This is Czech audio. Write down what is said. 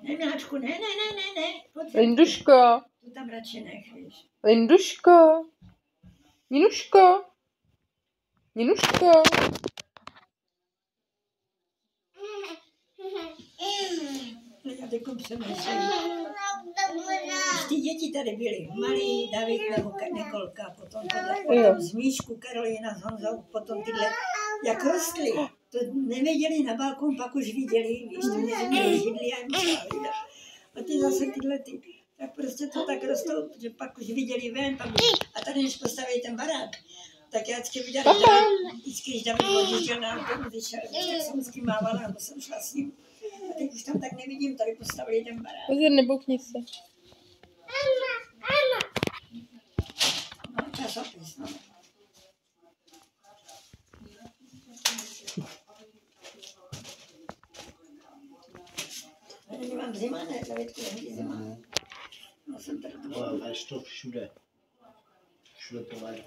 Ne, Miláčku, ne. Linduško. To tam radši nech, víš. Linduško. Ninuško. Ninuško. Já teď přemýšlím. Když ty děti tady byly, malý David nebo Nikolka, potom Zmíšku, Karolina s Honzou, potom tyhle, jak rostly, to nevěděli na balkon, pak už viděli, víš, to nevěděli židli a jim musela vidět. A ty zase tyhle, tak prostě to tak rostou, že pak už viděli ven, a tady než postaví ten barák, tak já vždycky viděla, když David odjížděl na autobus, vyšel, tak jsem s tím mávala, nebo jsem šla s ním. A teď už tam tak nevidím, tady postavili ten barák. Pozor, nebouchni se. No, časopis, no. Tady mám zima, ne, Davidku, není zima. No, jsem tady to. Ale máš to všude. Všude to máš.